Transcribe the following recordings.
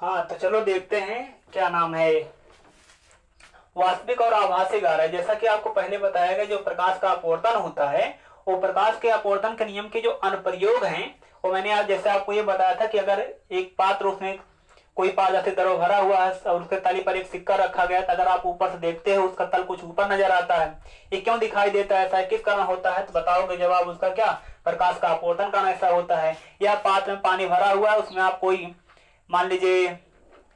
हाँ तो चलो देखते हैं क्या नाम है। वास्तविक और आभासी गारा, जैसा कि आपको पहले बताया गया, जो प्रकाश का अपवर्तन होता है वो प्रकाश के अपवर्तन के नियम के जो अनुप्रयोग हैं वो मैंने आज जैसे आपको ये बताया था कि अगर एक पात्र उसमें कोई पाजा से द्रव भरा हुआ है और उसके तली पर एक सिक्का रखा गया, तो अगर आप ऊपर से देखते हो उसका तल कुछ ऊपर नजर आता है। ये क्यों दिखाई देता है, ऐसा किस कारण होता है? तो बताओगे जवाब उसका क्या, प्रकाश का अपवर्तन कारण ऐसा होता है। या पात्र में पानी भरा हुआ है, उसमें आप कोई मान लीजिए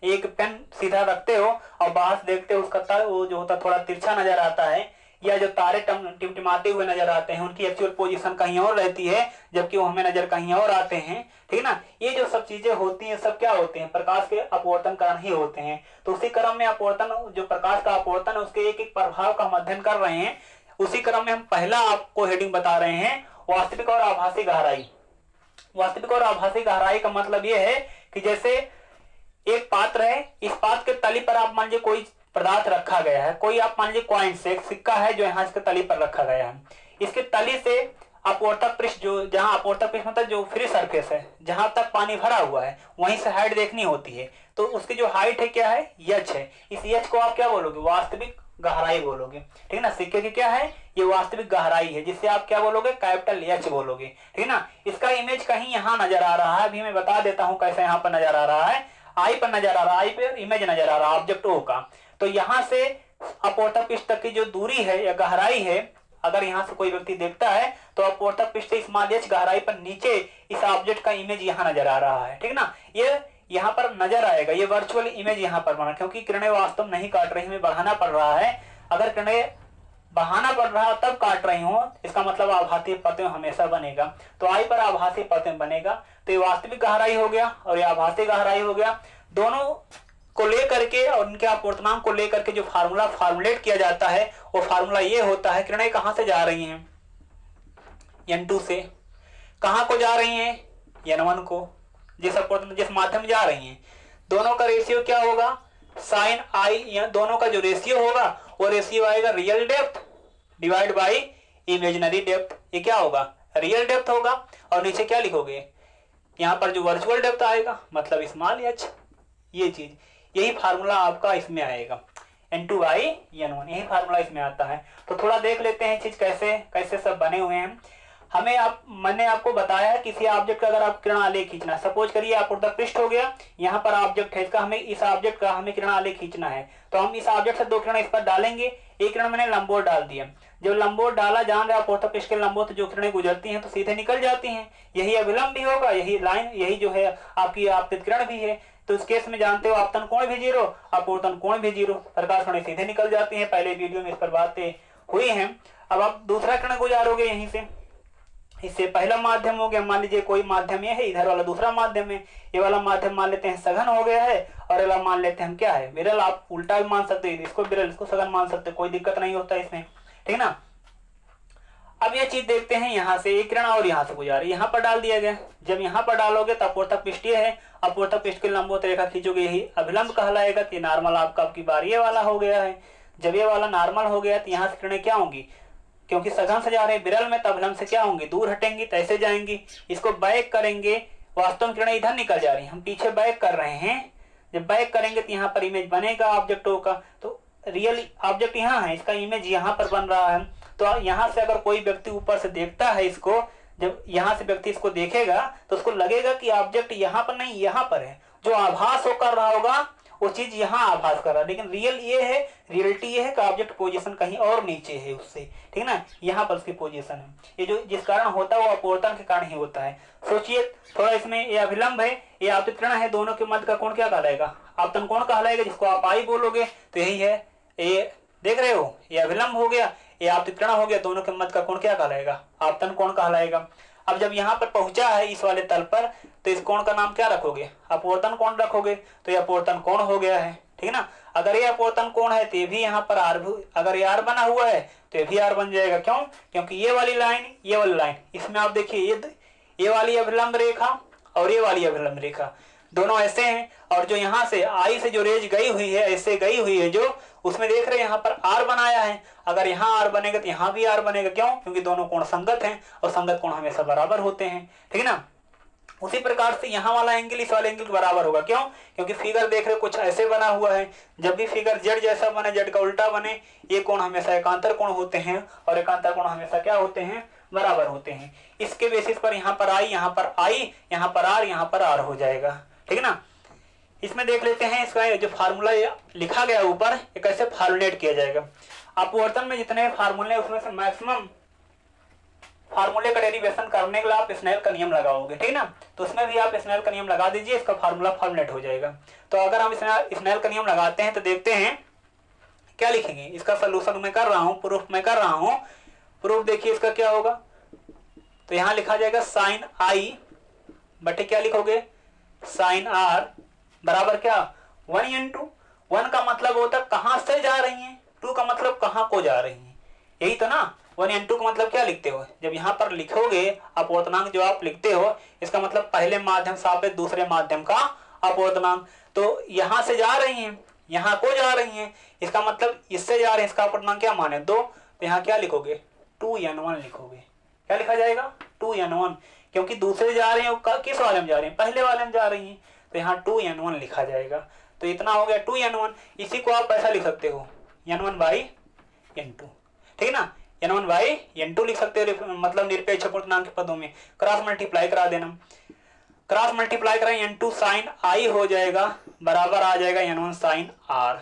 एक पेन सीधा रखते हो और बाहर से देखते हो उसका तल वो जो होता है थोड़ा तिरछा नजर आता है, या जो तारे टिमटिमाते हुए नजर आते हैं उनकी एक्चुअल पोजीशन कहीं और रहती है जबकि वो हमें नजर कहीं और आते हैं। ठीक ना, ये जो सब चीजें होती हैं सब क्या होते हैं, प्रकाश के अपवर्तन कारण ही होते हैं। तो उसी क्रम में अपवर्तन, जो प्रकाश का अपवर्तन है उसके एक एक प्रभाव का हम अध्ययन कर रहे हैं। उसी क्रम में हम पहला आपको हेडिंग बता रहे हैं, वास्तविक और आभासी गहराई। वास्तविक और आभासी गहराई का मतलब यह है कि जैसे एक पात्र है, इस पात्र के तली पर आप मान लीजिए कोई पदार्थ रखा गया है, कोई आप मान लीजिए कॉइन से एक सिक्का है जो यहाँ इसके तली पर रखा गया है। इसके तली से अपवर्तक पृष्ठ, जो जहां अपवर्तक पृष्ठ मतलब जो फ्री सरफेस है जहां तक पानी भरा हुआ है वहीं से हाइट देखनी होती है। तो उसकी जो हाइट है क्या है, यच है। इस यच को आप क्या बोलोगे, वास्तविक गहराई बोलोगे। ठीक है ना, सिक्के की क्या है, ये वास्तविक गहराई है, जिससे आप क्या बोलोगे, कैपिटल एच बोलोगे। ठीक है ना, इसका इमेज कहीं यहाँ नजर आ रहा है, अभी मैं बता देता हूँ कैसे यहाँ पर नजर आ रहा है। आई पर नजर आ रहा है, आई पे इमेज नजर आ रहा है ऑब्जेक्ट ओ का। तो यहाँ से अपवर्तक पृष्ठ तक की जो दूरी है या गहराई है, अगर यहाँ से कोई व्यक्ति देखता है तो अपवर्तक पृष्ठ से स्मॉल एच गहराई पर नीचे इस ऑब्जेक्ट का इमेज यहाँ नजर आ रहा है। ठीक ना, ये यहाँ पर नजर आएगा, ये वर्चुअल इमेज यहाँ पर बना, क्योंकि किरणें वास्तव नहीं काट रही, हमें बढ़ाना पड़ रहा है। अगर किरणें बढ़ाना पड़ रहा है तब काट रही हो, इसका मतलब आभासी प्रतिबिंब हमेशा बनेगा। तो आई पर आभासी प्रतिबिंब बनेगा। तो ये वास्तविक गहराई हो गया और ये आभासी गहराई हो गया। दोनों को लेकर के और इनके अपवर्तनांक को लेकर के जो फार्मूला फॉर्मुलेट किया जाता है वो फार्मूला ये होता है, किरणें कहां से जा रही हैं, n2 से कहां को जा रही हैं, n1 को, जिस माध्यम में जा रही हैं। दोनों का रेशियो क्या होगा, साइन आई, या दोनों का जो रेशियो होगा वो रेशियो आएगा real depth divide by imaginary depth. ये क्या होगा, रियल डेप्थ होगा। और नीचे क्या लिखोगे, यहाँ पर जो वर्चुअल डेप्थ आएगा मतलब स्मॉल एच। ये चीज, यही फार्मूला आपका इसमें आएगा, n2 बाई n1, यही फार्मूला इसमें आता है। तो थोड़ा देख लेते हैं चीज कैसे कैसे सब बने हुए हैं। मैंने आपको बताया है किसी ऑब्जेक्ट का अगर आप किरण आलेख खींचना, सपोज करिए अपवर्तक पृष्ठ हो गया, यहाँ पर ऑब्जेक्ट है, इसका हमें इस ऑब्जेक्ट का हमें किरण आलेख खींचना है। तो हम इस ऑब्जेक्ट से दो किरण इस पर डालेंगे, एक किरण मैंने लंबवत डाल दिया। जब लंबवत डाला, जान रहे अपवर्तक पृष्ठ के लंबवत जो किरणें गुजरती हैं तो सीधे निकल जाती हैं। यही अभिलंब भी होगा, यही लाइन, यही जो है आपकी आपतित किरण भी है। तो इस केस में जानते हो आपतन कोण भी 0, अपवर्तन कोण भी 0, प्रकाश किरणें सीधे निकल जाती हैं। पहले वीडियो में इस पर बातें हुई हैं। अब आप दूसरा किरण गुजारोगे यहीं से, इससे पहला माध्यम हो गया, मान लीजिए कोई माध्यम ये है, इधर वाला दूसरा माध्यम है। ये वाला माध्यम मान लेते हैं सघन हो गया है और ये वाला मान लेते हैं हम क्या है, विरल। आप उल्टा भी मान सकते हैं, इसको विरल इसको सघन मान सकते हैं, कोई दिक्कत नहीं होता इसमें। ठीक ना, अब ये चीज देखते हैं, यहाँ से एक किरण और यहाँ से गुजारी, यहाँ पर डाल दिया गया। जब यहाँ पर डालोगे तो अपवर्तक पृष्ठ ये है, अपवर्तक पृष्ठ के लंबवत रेखा खींचोगे, यही अभिलंब कहलाएगा। तो ये नॉर्मल आपकी बार ये वाला हो गया है। जब ये वाला नॉर्मल हो गया तो यहाँ से किरणें क्या होंगी, क्योंकि सघन से जा रहे हैं विरल में, तब अभिलंब से क्या होंगी, दूर हटेंगी, तो ऐसे जाएंगी। इसको बैक करेंगे, वास्तव में किरणें इधर निकल जा रही हैं, हम पीछे बैक कर रहे हैं। जब बैक करेंगे तो यहाँ पर इमेज बनेगा ऑब्जेक्टों का। तो रियल ऑब्जेक्ट यहाँ है, इसका इमेज यहाँ पर बन रहा है। तो यहाँ से अगर कोई व्यक्ति ऊपर से देखता है इसको, जब यहाँ से व्यक्ति इसको देखेगा तो उसको लगेगा कि ऑब्जेक्ट यहाँ पर नहीं यहाँ पर है। जो आभास हो कर रहा होगा वो चीज यहाँ आभास कर रहा है, लेकिन रियल ये है, रियलिटी ये है कि ऑब्जेक्ट पोजीशन कहीं और नीचे है उससे। ठीक ना, यहाँ पर उसकी पोजीशन है। ये जो जिस कारण होता है वो अपवर्तन के कारण ही होता है। सोचिए थोड़ा, इसमें ये अभिलंब है, ये आपतित किरण है, दोनों के मध्य का कोण क्या कहलाएगा, आपतन कोण कहलाएगा, जिसको आप आई बोलोगे। तो यही है, ये देख रहे हो, ये अभिलंब हो गया, ये आपतित किरण हो गया, दोनों के मध्य का कोण क्या कहलाएगा, आपतन कोण कहलाएगा। अब जब यहाँ पर पहुंचा है इस वाले तल पर, तो इस कोण का नाम क्या रखोगे, अपवर्तन कोण रखोगे। तो ये अपवर्तन कोण हो गया है। ठीक है ना, अगर ये अपवर्तन कोण है तो ये भी यहाँ पर आर, अगर ये आर बना हुआ है तो ये भी आर बन जाएगा। क्यों, क्योंकि ये वाली लाइन, ये वाली लाइन, इसमें आप देखिए ये वाली अभिलंब रेखा और ये वाली अभिलंब रेखा दोनों ऐसे हैं। और जो यहाँ से आई से जो रेज गई हुई है, ऐसे गई हुई है, जो उसमें देख रहे हैं यहाँ पर आर बनाया है। अगर यहाँ आर बनेगा तो यहाँ भी आर बनेगा। क्यों, क्योंकि दोनों कोण संगत हैं और संगत कोण हमेशा बराबर होते हैं। ठीक है ना, उसी प्रकार से यहाँ वाला एंगल इस वाले एंगल के बराबर होगा। क्यों? क्योंकि फिगर देख रहे हो कुछ ऐसे बना हुआ है। जब भी फिगर जेड जैसा बने, जेड का उल्टा बने, ये कोण हमेशा एकांतर कोण होते हैं और एकांतर कोण हमेशा क्या होते हैं? बराबर होते हैं। इसके बेसिस पर यहाँ पर आई, यहाँ पर आई, यहाँ पर आर, यहाँ पर आर हो जाएगा। ठीक है ना। इसमें देख लेते हैं इसका जो फार्मूला लिखा गया ऊपर, ये कैसे फार्मुलेट किया जाएगा। अपवर्तन में जितने फार्मूले उसमें से मैक्सिमम फार्मूले का डेरिवेशन करने के लिए आप स्नेल का नियम लगाओगे। ठीक ना। तो उसमें भी आप स्नेल का नियम लगा दीजिए, इसका फार्मूला फॉर्मुलेट हो जाएगा। तो अगर हम स्नेल का नियम लगाते हैं तो देखते हैं क्या लिखेंगे। इसका सोल्यूशन मैं कर रहा हूँ, प्रूफ मैं कर रहा हूँ। प्रूफ देखिए इसका क्या होगा। तो यहाँ लिखा जाएगा साइन आई बटे क्या लिखोगे? साइन आर बराबर क्या? 1 × 1 का मतलब होता है कहां से जा रही हैं, 2 का मतलब कहां को जा रही हैं, यही तो ना। 1 × 2 का मतलब क्या लिखते हो? जब यहाँ पर लिखोगे अपवर्तनांक जो आप लिखते हो, इसका मतलब पहले माध्यम सापेक्ष दूसरे माध्यम का अपवर्तनांक। तो यहाँ से जा रही हैं, यहाँ को जा रही हैं, इसका मतलब इससे जा रहे हैं, इसका अपवर्तनांक क्या मान है? 2। तो यहाँ क्या लिखोगे? 2n1 लिखोगे। क्या लिखा जाएगा? 2n1, क्योंकि दूसरे जा रहे हैं, किस वाले में जा रहे हैं? पहले वाले में जा रही हैं। तो यहाँ 2n1 लिखा जाएगा। तो इतना हो गया 2n1। इसी को आप ऐसा लिख सकते हो n1/n2। ठीक है ना। n1/n2 लिख सकते हो, मतलब निरपेक्ष अपवर्तनांक के पदों में क्रॉस मल्टीप्लाई करा देना। क्रॉस मल्टीप्लाई करें n2 साइन आई हो जाएगा, बराबर आ जाएगा n1 साइन आर।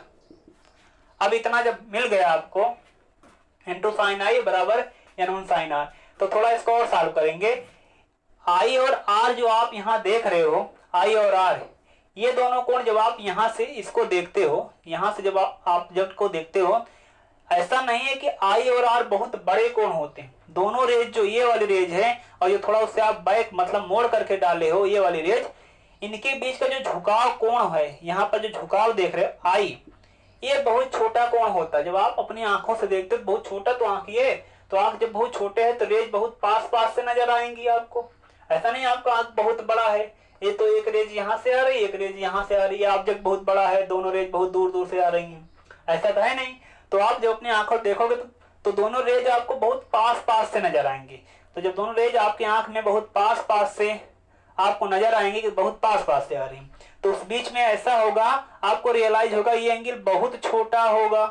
अब इतना जब मिल गया आपको n2 साइन आई बराबर n1 साइन आर, तो थोड़ा इसको और सॉल्व करेंगे। आई और आर जो आप यहाँ देख रहे हो, आई और आर, ये दोनों कोण जब आप यहाँ से इसको देखते हो, यहाँ से जब आप ऑब्जेक्ट को देखते हो, ऐसा नहीं है कि आई और आर बहुत बड़े कोण होते हैं। दोनों रेज, जो ये वाली रेज है और ये थोड़ा उससे आप बैक मतलब मोड़ करके डाले हो ये वाली रेज, इनके बीच का जो झुकाव कोण है, यहाँ पर जो झुकाव देख रहे हो आई, ये बहुत छोटा कोण होता है। जब आप अपनी आंखों से देखते हो बहुत छोटा, तो आंख ये, तो आंख जब बहुत छोटे है तो रेज बहुत पास पास से नजर आएंगी आपको। ऐसा नहीं आपका आंख बहुत बड़ा है, ये तो एक रेज यहाँ से आ रही है, एक रेज यहाँ से आ रही है, ऑब्जेक्ट बहुत बड़ा है, दोनों रेज बहुत दूर दूर से आ रही हैं, ऐसा तो है नहीं। तो आप जब अपनी आंखों देखोगे तो दोनों रेज आपको बहुत पास पास से नजर आएंगी। तो जब दोनों रेज आपकी आंख में बहुत पास पास से आपको नजर आएंगे कि बहुत पास पास से आ रही है, तो उस बीच में ऐसा होगा, आपको रियलाइज होगा ये एंगल बहुत छोटा होगा,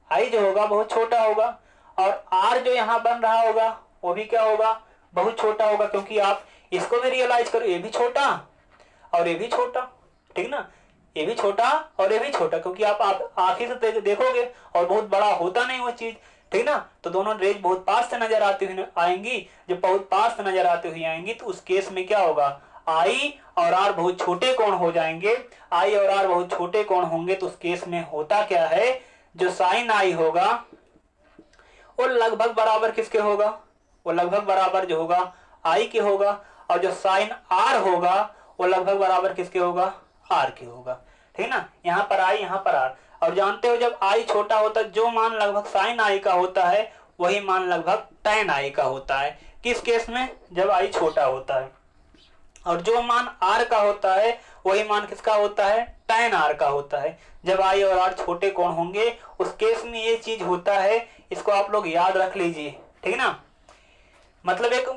आई जो होगा बहुत छोटा होगा, और आर जो यहाँ बन रहा होगा वो भी क्या होगा? बहुत छोटा होगा, क्योंकि आप इसको भी रियलाइज करो, ये भी छोटा और ये भी छोटा। ठीक ना। ये भी छोटा और ये भी छोटा, क्योंकि आप आंखें से देखोगे और बहुत बड़ा होता नहीं वो चीज। ठीक ना। तो दोनों रेज बहुत पास से नजर आती हुई आएंगी। जब बहुत पास से नजर आती हुई आएंगी तो उस केस में क्या होगा? आई और आर बहुत छोटे कोण हो जाएंगे। आई और आर बहुत छोटे कोण होंगे तो उस केस में होता क्या है? जो साइन आई होगा वो लगभग बराबर किसके होगा? वो लगभग बराबर जो होगा आई के होगा, और जो साइन आर होगा वो लगभग बराबर किसके होगा? आर के होगा। ठीक ना। यहाँ पर आई, यहाँ पर आर, और जानते हो जब आई छोटा होता है, जो मान लगभग साइन आई का होता है वही मान लगभग tan आई का होता है। किस केस में? जब आई छोटा होता है। और जो मान आर का होता है वही मान किसका होता है? tan आर का होता है। जब आई और आर छोटे कोण होंगे उस केस में ये चीज होता है। इसको आप लोग याद रख लीजिए। ठीक है ना। मतलब एक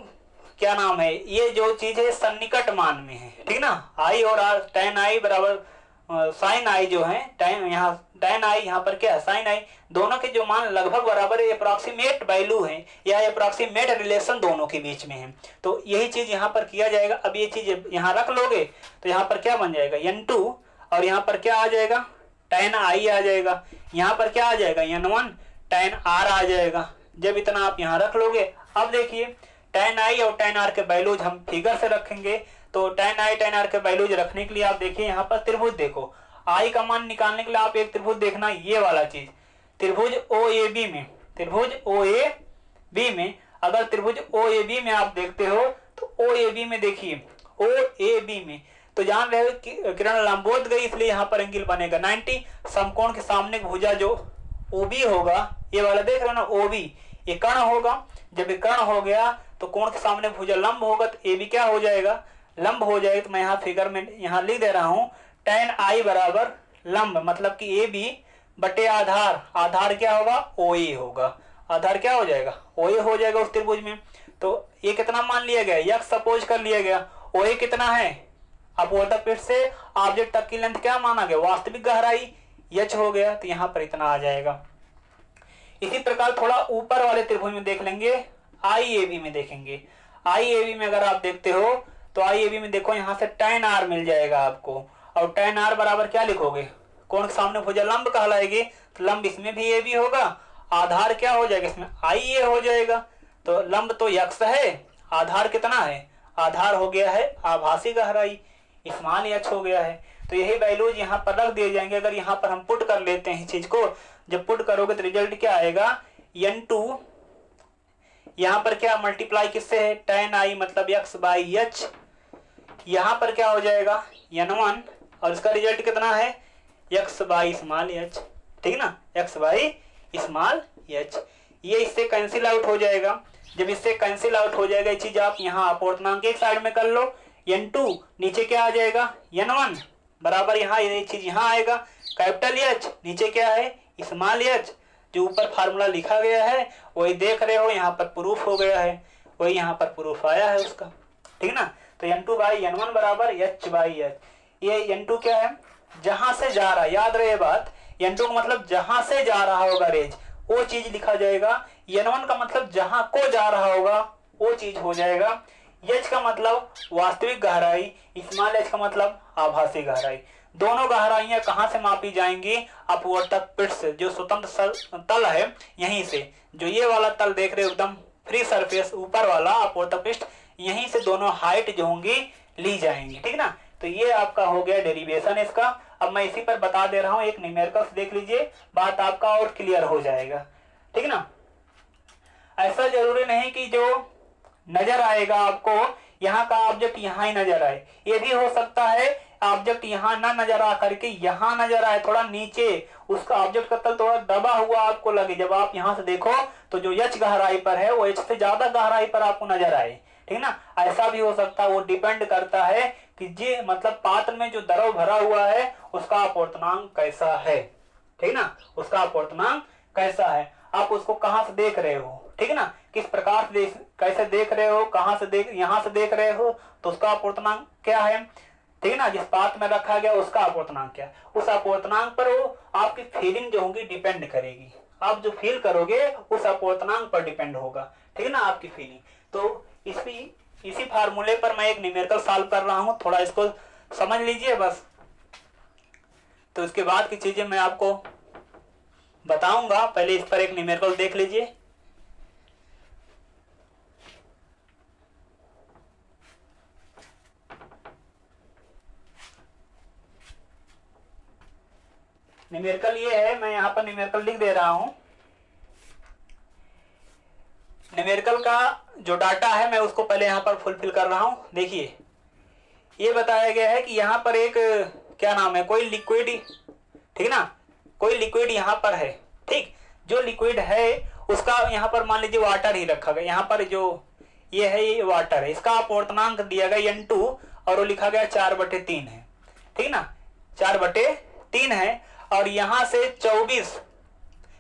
क्या नाम है, ये जो चीज है सन्निकट मान में है। ठीक ना। आई और आर, tan आई बराबर साइन आई जो है, यहाँ tan आई, यहाँ पर क्या है? साइन आई। दोनों के जो मान लगभग बराबर है, अप्रॉक्सीमेट वैल्यू है या अप्रॉक्सीमेट रिलेशन दोनों के बीच में है। तो यही चीज यहाँ पर किया जाएगा। अब ये चीज यहाँ रख लोगे तो यहाँ पर क्या बन जाएगा? n2, और यहाँ पर क्या आ जाएगा? tan आई आ जाएगा। यहाँ पर क्या आ जाएगा? n1 tan आर आ जाएगा। जब इतना आप यहाँ रख लोगे, अब देखिए tan आई और tan आर के वैल्यूज हम फिगर से रखेंगे। तो tan आई tan आर के वैल्यूज रखने के लिए आप देखिए यहाँ पर त्रिभुज देखो। आई का मान निकालने के लिए आप एक त्रिभुज देखना, ये वाला चीज, त्रिभुज OAB में, त्रिभुज OAB में, अगर त्रिभुज OAB में आप देखते हो तो OAB में देखिए, OAB में तो जान रहे हो कि किरण लंबवत गई, इसलिए यहाँ पर एंगल बनेगा 90। समकोण के सामने भुजा जो OB होगा, ये वाला देख रहे हो ना OB, ये कर्ण होगा। जब ये कर्ण हो गया तो कोण के सामने भुजा लंब होगा, तो AB क्या हो जाएगा? लंब हो जाएगा। तो मैं यहाँ फिगर में यहाँ लिख दे रहा हूँ tan आई बराबर लंब, मतलब कि AB बटे आधार, आधार क्या होगा? OA होगा। आधार क्या हो जाएगा? OA हो जाएगा उस त्रिभुज में। तो ये कितना मान लिया गया? x सपोज कर लिया गया, OA कितना है, अपवर्तक पृष्ठ से ऑब्जेक्ट तक की लेंथ क्या माना गया, वास्तविक गहराई h हो गया, तो यहाँ पर इतना आ जाएगा। इसी प्रकार थोड़ा ऊपर वाले त्रिभुज में देख लेंगे, IAB में देखेंगे। IAB में अगर आप देखते हो तो IAB में देखो यहाँ से tan r मिल जाएगा आपको, और tan r बराबर क्या लिखोगे, कोण के सामने भुजा लंब कहलाएगी, तो लंब इसमें भी AB होगा, आधार क्या हो जाएगा इसमें IA हो जाएगा। तो लंब तो x है, आधार कितना है, आधार हो गया है आभासी गहराई, स्मॉल h हो गया है। तो यही वैल्यूज यहाँ पर रख दिए जाएंगे। अगर यहाँ पर हम पुट कर लेते हैं इस चीज को, जब पुट करोगे तो रिजल्ट क्या आएगा, n2 यहाँ पर क्या मल्टीप्लाई किससे है, tan i मतलब x बाई h, यहाँ पर क्या हो जाएगा n1, और इसका रिजल्ट कितना है x बाई स्मॉल h, ठीक ना, x बाई स्मॉल h। ये इससे कैंसिल आउट हो जाएगा। जब इससे कैंसिल आउट हो जाएगा ये चीज आप यहाँ अपवर्तनांक एक साइड में कर लो, n2 नीचे क्या आ जाएगा n1 बराबर यहाँ ये चीज यहाँ आएगा कैपिटल H, नीचे क्या है स्मॉल h, जो ऊपर फार्मूला लिखा गया है वही देख रहे हो, यहाँ पर प्रूफ हो गया है, वही यहाँ पर प्रूफ आया है उसका, ठीक ना। तो n2 बाई n1 बराबर h बाई h। ये n2 क्या है, जहां से जा रहा है, याद रहे बात, n2 का मतलब जहां से जा रहा होगा रेज वो चीज लिखा जाएगा, n1 का मतलब जहां को जा रहा होगा वो चीज हो जाएगा, h का मतलब वास्तविक गहराई, स्मॉल h का मतलब आभासी गहराई। दोनों गहराइयां कहां से मापी जाएंगी, अपवर्तक पृष्ठ से, जो स्वतंत्र तल है यहीं से, जो ये वाला तल देख रहे हो एकदम फ्री सरफेस ऊपर वाला अपवर्तक पृष्ठ, यहीं से दोनों हाइट जो होंगी ली जाएंगी, ठीक ना। तो ये आपका हो गया डेरिवेशन इसका। अब मैं इसी पर बता दे रहा हूं, एक न्यूमेरिकल्स देख लीजिए, बात आपका और क्लियर हो जाएगा, ठीक ना। ऐसा जरूरी नहीं कि जो नजर आएगा आपको यहाँ का ऑब्जेक्ट यहाँ ही नजर आए, ये भी हो सकता है ऑब्जेक्ट यहाँ ना नजर आ करके यहाँ नजर आए, थोड़ा नीचे उसका ऑब्जेक्ट का तल थोड़ा दबा हुआ आपको लगे, जब आप यहाँ से देखो तो जो h गहराई पर है वो h से ज्यादा गहराई पर आपको नजर आए, ठीक ना। ऐसा भी हो सकता है, वो डिपेंड करता है कि जी मतलब पात्र में जो द्रव भरा हुआ है उसका अपवर्तनांक कैसा है, ठीक ना, उसका अपवर्तनांक कैसा है, आप उसको कहां से देख रहे हो, ठीक ना, किस प्रकार से कैसे देख रहे हो, कहां से देख, यहां से देख रहे हो तो उसका अपवर्तनांक क्या है, ठीक ना, जिस पात्र में रखा गया उसका अपवर्तनांक क्या, उस अपवर्तनांक पर वो आपकी फीलिंग जो होगी डिपेंड करेगी, आप जो फील करोगे उस अपवर्तनांक पर डिपेंड होगा, ठीक ना, आपकी फीलिंग। तो इसी फार्मूले पर मैं एक न्यूमेरिकल सॉल्व कर रहा हूं, थोड़ा इसको समझ लीजिए बस, तो इसके बाद की चीजें मैं आपको बताऊंगा, पहले इस पर एक न्यूमेरिकल देख लीजिए। न्यूमेरिकल ये है, मैं यहाँ पर न्यूमेरिकल लिख दे रहा हूं। न्यूमेरिकल का जो डाटा है मैं उसको पहले यहाँ पर फुलफिल कर रहा हूं। देखिए ये बताया गया है कि यहाँ पर एक क्या नाम है, कोई लिक्विड, ठीक ना, कोई लिक्विड यहाँ पर है, ठीक, जो लिक्विड है उसका यहाँ पर मान लीजिए वाटर ही रखा गया, यहाँ पर जो ये है ये वाटर है, इसका अपवर्तनांक दिया गया n2 और वो लिखा गया 4/3 है, ठीक ना, 4/3 है, और यहाँ से 24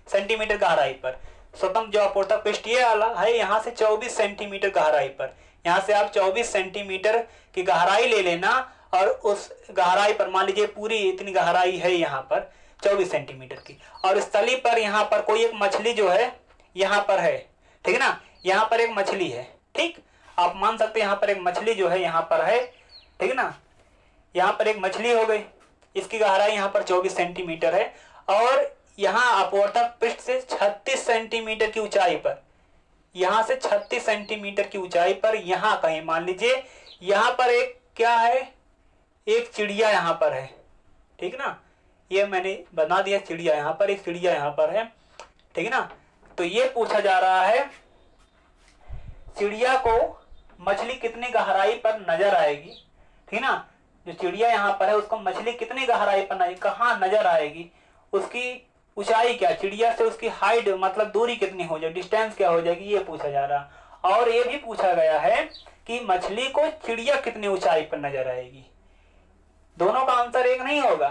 सेंटीमीटर गहराई पर स्वतंत्र जो अपवर्तक पृष्ठ ये वाला है, यहाँ से 24 सेंटीमीटर गहराई पर, यहाँ से आप 24 सेंटीमीटर की गहराई ले लेना, और उस गहराई पर मान लीजिए पूरी इतनी गहराई है यहाँ पर 24 सेंटीमीटर की, और इस तली पर यहाँ पर कोई एक मछली जो है यहाँ पर है, ठीक ना, यहाँ पर एक मछली है, ठीक, आप मान सकते हैं यहाँ पर एक मछली जो है यहाँ पर है, ठीक ना, यहाँ पर एक मछली हो गई, इसकी गहराई यहाँ पर 24 सेंटीमीटर है, और यहाँ अपवर्तक पृष्ठ से 36 सेंटीमीटर की ऊंचाई पर, यहाँ से 36 सेंटीमीटर की ऊंचाई पर यहाँ कहीं मान लीजिए यहाँ पर एक क्या है, एक चिड़िया यहाँ पर है, ठीक ना, ये मैंने बना दिया चिड़िया, यहाँ पर एक चिड़िया यहाँ पर है, ठीक ना। तो ये पूछा जा रहा है चिड़िया को मछली कितनी गहराई पर नजर आएगी, ठीक ना, जो चिड़िया यहाँ पर है उसको मछली कितनी गहराई पर नजर, कहाँ नजर आएगी, उसकी ऊंचाई क्या, चिड़िया से उसकी हाइट मतलब दूरी कितनी हो जाएगी, डिस्टेंस क्या हो जाएगी, ये पूछा जा रहा। और ये भी पूछा गया है कि मछली को चिड़िया कितनी ऊंचाई पर नजर आएगी। दोनों का आंसर एक नहीं होगा,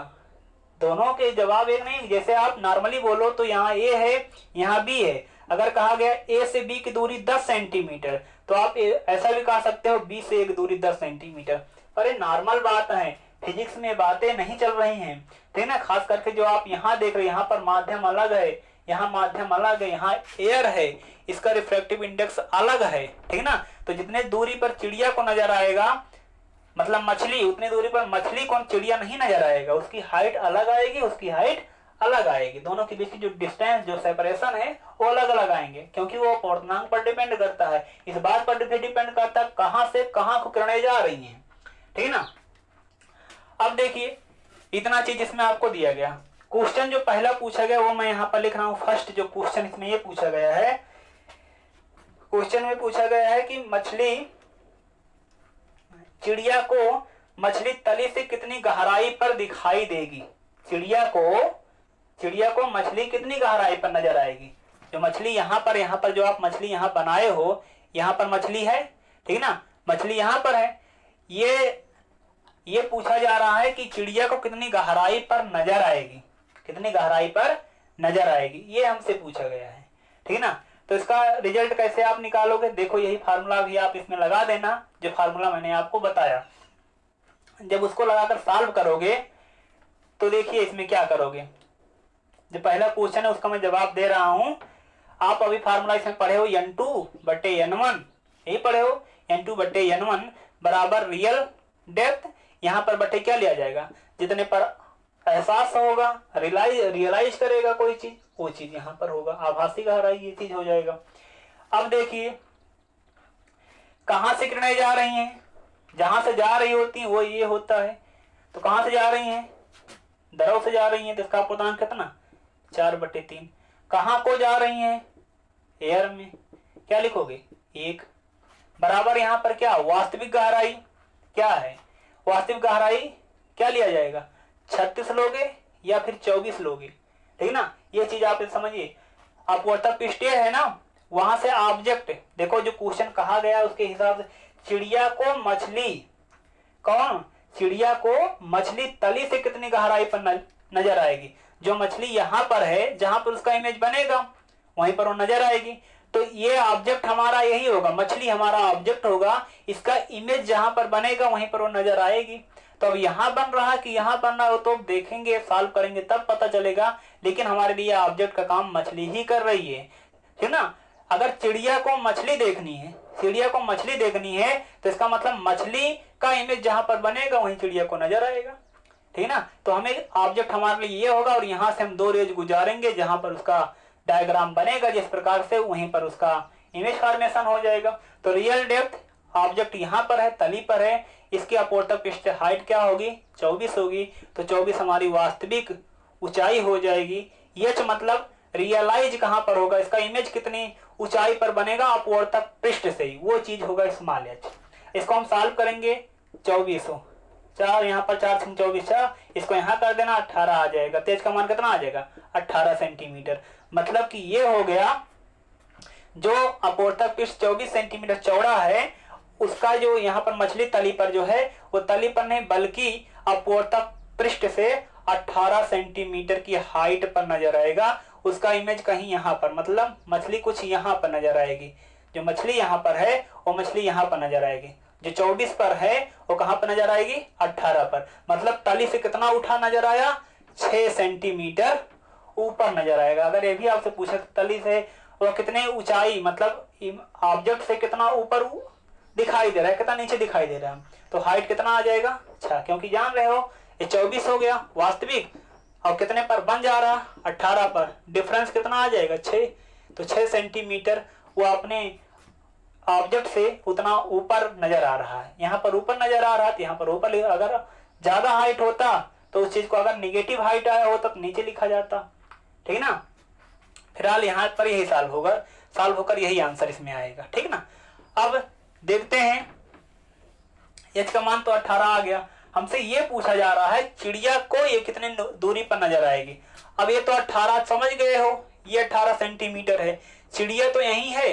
दोनों के जवाब एक नहीं, जैसे आप नॉर्मली बोलो तो यहाँ ए है यहाँ बी है, अगर कहा गया ए से बी की दूरी 10 सेंटीमीटर, तो आप ऐसा भी कह सकते हो बी से ए की दूरी 10 सेंटीमीटर। पर ये नॉर्मल बात है, फिजिक्स में बातें नहीं चल रही हैं, ठीक ना। खास करके जो आप यहाँ देख रहे हैं, यहाँ पर माध्यम अलग है, यहाँ माध्यम अलग है, यहाँ एयर है, इसका रिफ्रैक्टिव इंडेक्स अलग है, ठीक ना। तो जितने दूरी पर चिड़िया को नजर आएगा, मतलब मछली, उतनी दूरी पर मछली को चिड़िया नहीं नजर आएगा, उसकी हाइट अलग आएगी, उसकी हाइट अलग आएगी, दोनों के बीच की जो डिस्टेंस, जो सेपरेशन है वो अलग अलग आएंगे, क्योंकि वो पूर्णांक पर डिपेंड करता है। इस बात पर डिपेंड करता है कहां से कहां को किरणें जा रही हैं, ठीक ना। अब देखिए इतना चीज इसमें आपको दिया गया। क्वेश्चन जो पहला पूछा गया वो मैं यहाँ पर लिख रहा हूँ। फर्स्ट जो क्वेश्चन इसमें ये पूछा गया है, क्वेश्चन में पूछा गया है कि मछली, चिड़िया को मछली तली से कितनी गहराई पर दिखाई देगी। चिड़िया को मछली कितनी गहराई पर नजर आएगी। जो मछली यहाँ पर जो आप मछली यहाँ बनाए हो, यहाँ पर मछली है, ठीक ना, मछली यहाँ पर है। ये पूछा जा रहा है कि चिड़िया को कितनी गहराई पर नजर आएगी, कितनी गहराई पर नजर आएगी, ये हमसे पूछा गया है, ठीक ना। तो इसका रिजल्ट कैसे आप निकालोगे, देखो यही फार्मूला भी आप इसमें लगा देना, जो फार्मूला मैंने आपको बताया। जब उसको लगाकर सॉल्व करोगे तो देखिए इसमें क्या करोगे। जो पहला क्वेश्चन है उसका मैं जवाब दे रहा हूं। आप अभी फार्मूला इसमें पढ़े हो n2/n1, यही पढ़े हो, n2/n1 बराबर रियल डेप्थ, यहाँ पर बटे क्या लिया जाएगा, जितने पर एहसास होगा, रियलाइज करेगा कोई चीज, वो चीज यहाँ पर होगा, आभासी गहराई ये चीज हो जाएगा। अब देखिए कहां से किरणें जा रही हैं, जहां से जा रही होती है वो ये होता है। तो कहां से जा रही हैं, द्रव से जा रही हैं, तो इसका पूर्णांक कितना 4/3। कहां को जा रही हैं, एयर में, क्या लिखोगे 1 बराबर यहाँ पर क्या वास्तविक गहराई क्या है, वास्तविक गहराई क्या लिया जाएगा 36 लोगे या फिर 24 लोगे, ठीक ना। ये चीज आप समझिए। अपवर्तक पृष्ठीय है ना, वहां से ऑब्जेक्ट, देखो जो क्वेश्चन कहा गया उसके हिसाब से चिड़िया को मछली तली से कितनी गहराई पर नजर आएगी। जो मछली यहाँ पर है, जहां पर उसका इमेज बनेगा वहीं पर वो नजर आएगी। तो ये ऑब्जेक्ट हमारा यही होगा, मछली हमारा ऑब्जेक्ट होगा, इसका इमेज जहां पर बनेगा वहीं पर वो नजर आएगी। तो अब यहाँ बन रहा कि यहाँ बन रहा हो तो देखेंगे, सॉल्व करेंगे तब पता चलेगा, लेकिन हमारे लिए ऑब्जेक्ट का काम मछली ही कर रही है, ठीक ना। अगर चिड़िया को मछली देखनी है, तो इसका मतलब मछली का इमेज जहां पर बनेगा वहीं चिड़िया को नजर आएगा, ठीक ना। तो हमें ऑब्जेक्ट हमारे लिए ये होगा, और यहाँ से हम 2 रेज गुजारेंगे, जहां पर उसका डायग्राम बनेगा जिस प्रकार से, वहीं पर उसका इमेज फॉर्मेशन हो जाएगा। तो रियल डेप्थ ऑब्जेक्ट यहाँ पर है, तली पर है, इसकी अपवर्तक पृष्ठ हाइट क्या होगी 24 होगी। तो 24 हमारी वास्तविक ऊंचाई हो जाएगी। एच मतलब रियलाइज कहां पर होगा, इसका इमेज कितनी ऊंचाई पर बनेगा अपवर्तक पृष्ठ से ही, वो चीज होगा स्मॉल एच। इसको हम सॉल्व करेंगे 2400, 4 यहाँ पर 4 से 24, इसको यहाँ कर देना 18 आ जाएगा। तेज का मान कितना आ जाएगा 18 सेंटीमीटर। मतलब कि ये हो गया, जो अपवर्तक पृष्ठ 24 सेंटीमीटर चौड़ा है, उसका जो यहाँ पर मछली तली पर जो है वो तली पर नहीं बल्कि अपवर्तक पृष्ठ से 18 सेंटीमीटर की हाइट पर नजर आएगा। उसका इमेज कहीं यहाँ पर, मतलब मछली कुछ यहाँ पर नजर आएगी। जो मछली यहाँ पर है वो मछली यहाँ पर नजर आएगी। जो 24 पर है वो कहाँ पर नजर आएगी 18 पर। मतलब तली से कितना उठा नजर आया 6 सेंटीमीटर ऊपर नजर आएगा। अगर ये भी आपसे पूछे तली से वो कितने ऊंचाई, मतलब ऑब्जेक्ट से कितना ऊपर दिखाई दे रहा है, कितना नीचे दिखाई दे रहा है, तो हाइट कितना आ जाएगा 6। क्योंकि जान रहे हो ये 24 हो गया वास्तविक, और कितने पर बन जा रहा 18 पर, डिफरेंस कितना आ जाएगा 6। तो 6 सेंटीमीटर वो अपने ऑब्जेक्ट से उतना ऊपर नजर आ रहा है। यहाँ पर ऊपर नजर आ रहा है, तो यहाँ पर ऊपर। अगर ज्यादा हाइट होता तो उस चीज को, अगर निगेटिव हाइट आया होता तो नीचे लिखा जाता, ठीक ना। फिलहाल यहाँ पर यही सॉल्व होकर यही आंसर इसमें आएगा, ठीक ना। अब देखते हैं, एच का मान तो 18 आ गया। हमसे ये पूछा जा रहा है चिड़िया को ये कितने दूरी पर नजर आएगी। अब ये तो 18 समझ गए हो, ये 18 सेंटीमीटर है, चिड़िया तो यही है,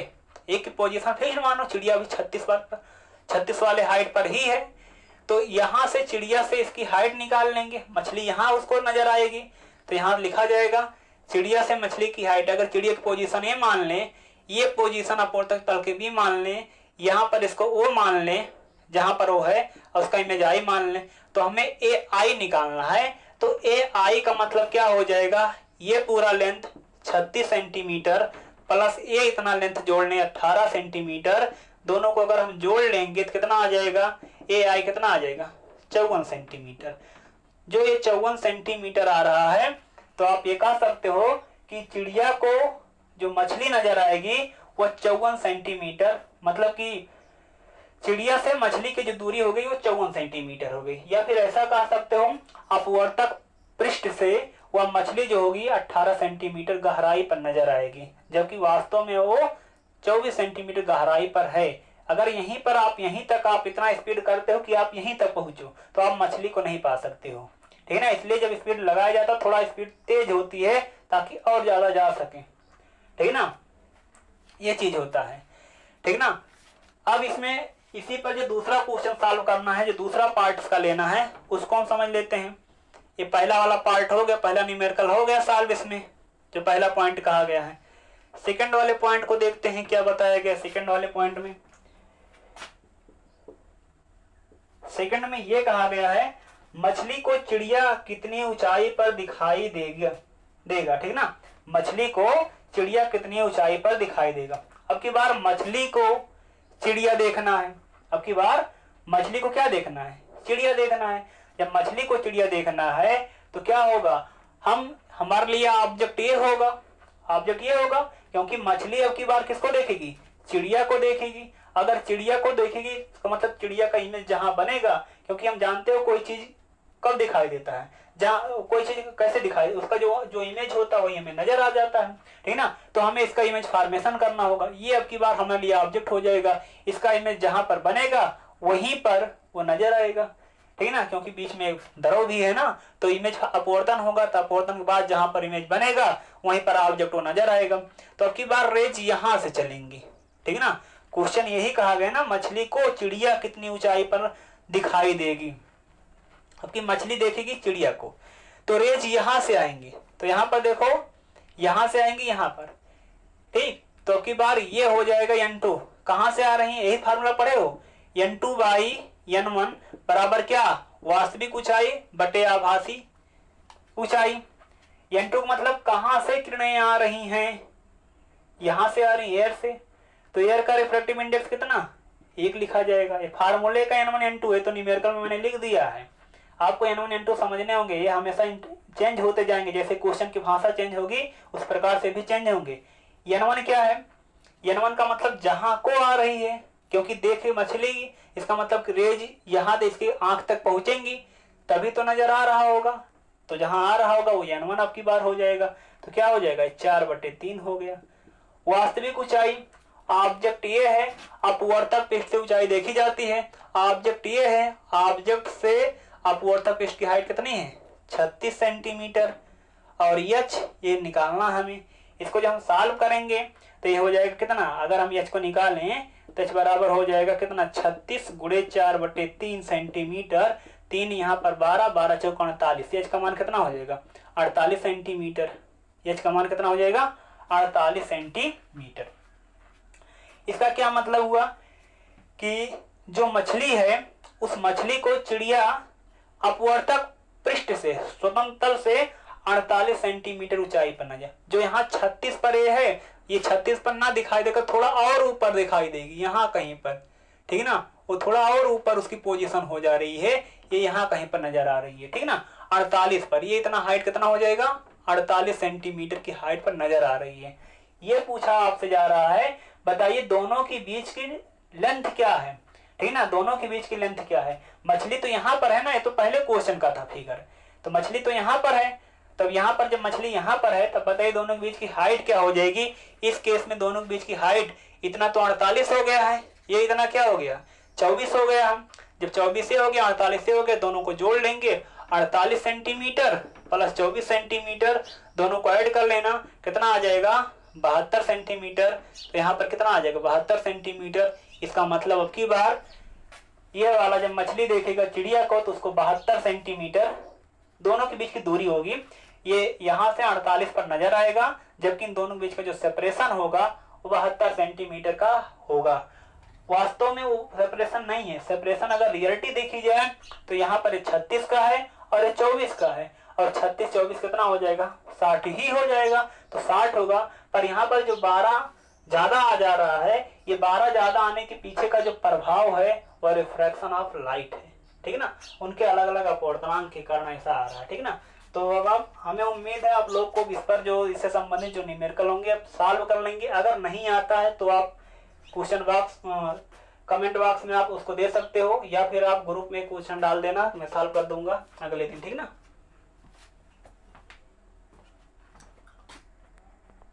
एक पोजीशन फिक्स मानो, चिड़िया भी 36 वाले हाइट पर ही है। तो यहां से चिड़िया से इसकी हाइट निकाल लेंगे, मछली यहाँ उसको नजर आएगी। तो यहाँ लिखा जाएगा चिड़िया से मछली की हाइट, अगर चिड़िया की पोजीशन ये मान लें, ये पोजीशन अपवर्तक तल के भी मान लें, यहाँ पर इसको ओ मान लें जहां पर वो है, और उसका इमेज आई मान लें, तो हमें ए आई निकालना है। तो ए आई का मतलब क्या हो जाएगा, ये पूरा लेंथ 36 सेंटीमीटर प्लस ये इतना लेंथ जोड़ने 18 सेंटीमीटर, दोनों को अगर हम जोड़ लेंगे तो कितना आ जाएगा, ए आई कितना आ जाएगा 54 सेंटीमीटर। जो ये 54 सेंटीमीटर आ रहा है, तो आप ये कह सकते हो कि चिड़िया को जो मछली नजर आएगी वो 54 सेंटीमीटर, मतलब कि चिड़िया से मछली की जो दूरी हो गई वो 54 सेंटीमीटर हो गई। या फिर ऐसा कह सकते हो अपवर्तक पृष्ठ से वह मछली जो होगी 18 सेंटीमीटर गहराई पर नजर आएगी, जबकि वास्तव में वो 24 सेंटीमीटर गहराई पर है। अगर यहीं पर आप यहीं तक आप इतना स्पीड करते हो कि आप यहीं तक पहुंचो, तो आप मछली को नहीं पा सकते हो, ठीक है ना। इसलिए जब स्पीड लगाया जाता है थोड़ा स्पीड तेज होती है ताकि और ज्यादा जा सके, ठीक है ना, ये चीज होता है, ठीक ना। अब इसमें इसी पर जो दूसरा क्वेश्चन सॉल्व करना है, जो दूसरा पार्ट इसका लेना है, उसको हम समझ लेते हैं। ये पहला वाला पार्ट हो गया, पहला न्यूमेरिकल हो गया सॉल्व इसमें, जो पहला पॉइंट कहा गया है। सेकंड वाले पॉइंट को देखते हैं क्या बताया गया। सेकंड वाले पॉइंट में, सेकंड में ये कहा गया है मछली को चिड़िया कितनी ऊंचाई पर दिखाई देगा, ठीक ना। मछली को चिड़िया कितनी ऊंचाई पर दिखाई देगा। अब की बार मछली को चिड़िया देखना है, अब की बार मछली को क्या देखना है, चिड़िया देखना है। जब मछली को चिड़िया देखना है तो क्या होगा, हमारे लिए ऑब्जेक्ट ये होगा, ऑब्जेक्ट ये होगा, क्योंकि मछली अब की बार किसको देखेगी, चिड़िया को देखेगी। अगर चिड़िया को देखेगी तो मतलब चिड़िया का इमेज जहां बनेगा, क्योंकि हम जानते हो कोई चीज कब दिखाई देता है, जहां कोई चीज कैसे दिखाई, उसका जो इमेज होता है वही हमें नजर आ जाता है, ठीक ना। तो हमें इसका इमेज फॉर्मेशन करना होगा। ये अब की बार हमारे लिए ऑब्जेक्ट हो जाएगा, इसका इमेज जहां पर बनेगा वहीं पर वो नजर आएगा, ठीक ना, क्योंकि बीच में दरो भी है ना, तो इमेज अपवर्तन होगा, तो अपवर्तन के बाद जहां पर इमेज बनेगा वहीं पर ऑब्जेक्ट वो नजर आएगा। तो अब की बार रेज यहां से चलेंगी, ठीक ना। क्वेश्चन यही कहा गया ना, मछली को चिड़िया कितनी ऊंचाई पर दिखाई देगी। अब की मछली देखेगी चिड़िया को, तो रेज यहां से आएंगी, तो यहां पर देखो यहां से आएंगी यहां पर, ठीक। तो अब की बार ये हो जाएगा n2, कहां से आ रही है, यही फार्मूला पढ़े हो, n2 बाई n1 बराबर क्या, वास्तविक ऊंचाई बटे आभासी ऊंचाई। n2 का मतलब कहां से किरणें आ रही हैं, यहां से आ रही एयर से, तो एयर का रिफ्रैक्टिव इंडेक्स कितना, 1 लिखा जाएगा। ये फार्मूले का n1 n2 है, तो न्यूमेरिकल में मैंने लिख दिया है। आपको n1 n2 समझने होंगे, ये हमेशा चेंज होते जाएंगे, जैसे क्वेश्चन की भाषा चेंज होगी उस प्रकार से भी चेंज होंगे। n1 क्या है, n1 का मतलब जहां को आ रही है, क्योंकि देखे मछली, इसका मतलब रेज यहाँ से इसके आंख तक पहुंचेंगी तभी तो नजर आ रहा होगा, तो जहां आ रहा होगा वो n1 आपकी बार हो जाएगा। तो क्या हो जाएगा, 4/3 हो गया। वास्तविक ऊंचाई, ऑब्जेक्ट ये है, अपवर्तक पृष्ठ से ऊंचाई देखी जाती है, ऑब्जेक्ट ये है, ऑब्जेक्ट से अपवर्तक पृष्ठ की हाइट कितनी है, 36 सेंटीमीटर, और एच ये निकालना हमें। इसको जब हम सॉल्व करेंगे तो ये हो जाएगा कितना, अगर हम एच को निकालें तो एच बराबर हो जाएगा कितना, 36 गुणे 4/3 सेंटीमीटर, 3 यहाँ पर 12, 12 चौक 48, एच का मान कितना हो जाएगा 48 सेंटीमीटर। एच का मान कितना हो जाएगा 48 सेंटीमीटर। इसका क्या मतलब हुआ कि जो मछली है उस मछली को चिड़िया अपवर्तक पृष्ठ से, स्वतंत्र तल से 48 सेंटीमीटर ऊंचाई पर नजर, जो यहाँ 36 पर है, ये 36 पर ना दिखाई देकर थोड़ा और ऊपर दिखाई देगी, यहाँ कहीं पर, ठीक ना, वो थोड़ा और ऊपर उसकी पोजीशन हो जा रही है, ये यहाँ कहीं पर नजर आ रही है, ठीक ना, 48 पर। ये इतना हाइट कितना हो जाएगा, 48 सेंटीमीटर की हाइट पर नजर आ रही है। ये पूछा आपसे जा रहा है, बताइए दोनों के बीच की लेंथ क्या है, ठीक ना, दोनों के बीच की लेंथ क्या है। मछली तो यहाँ पर है ना, ये तो पहले क्वेश्चन का था फिगर, तो मछली तो यहाँ पर है, तब यहाँ पर जब मछली यहाँ पर है तब बताइए दोनों के बीच की हाइट क्या हो जाएगी। इस केस में दोनों के बीच की हाइट इतना तो 48 हो गया है, ये इतना क्या हो गया 24 हो गया। हम जब 24 से हो गया 48 से हो गया, दोनों को जोड़ लेंगे, 48 सेंटीमीटर प्लस 24 सेंटीमीटर, दोनों को ऐड कर लेना, कितना आ जाएगा 72 सेंटीमीटर। तो यहाँ पर कितना आ जाएगा 72 सेंटीमीटर। इसका मतलब अब की बार ये वाला जब मछली देखेगा चिड़िया को तो उसको 72 सेंटीमीटर दोनों के बीच की दूरी होगी, ये यहाँ से 48 पर नजर आएगा, जबकि इन दोनों के बीच का जो सेपरेशन होगा वो 72 सेंटीमीटर का होगा। वास्तव में वो सेपरेशन नहीं है। सेपरेशन अगर रियलिटी देखी जाए तो यहाँ पर 36 का है और ये 24 का है, और 36 24 कितना हो जाएगा, 60 ही हो जाएगा, तो 60 होगा। पर यहाँ पर जो 12 ज्यादा आ जा रहा है, ये 12 ज्यादा आने के पीछे का जो प्रभाव है वह रिफ्रैक्शन ऑफ लाइट है, ठीक है ना। उनके अलग अलग अपवर्तनांक के कारण ऐसा आ रहा है, ठीक ना। तो अब हमें उम्मीद है आप लोग को इस पर जो इससे संबंधित जो न्यूमेरिकल होंगे आप सॉल्व कर लेंगे। अगर नहीं आता है तो आप क्वेश्चन बॉक्स कमेंट बॉक्स में आप उसको दे सकते हो, या फिर आप ग्रुप में क्वेश्चन डाल देना, मैं सॉल्व कर दूंगा अगले दिन, ठीक ना।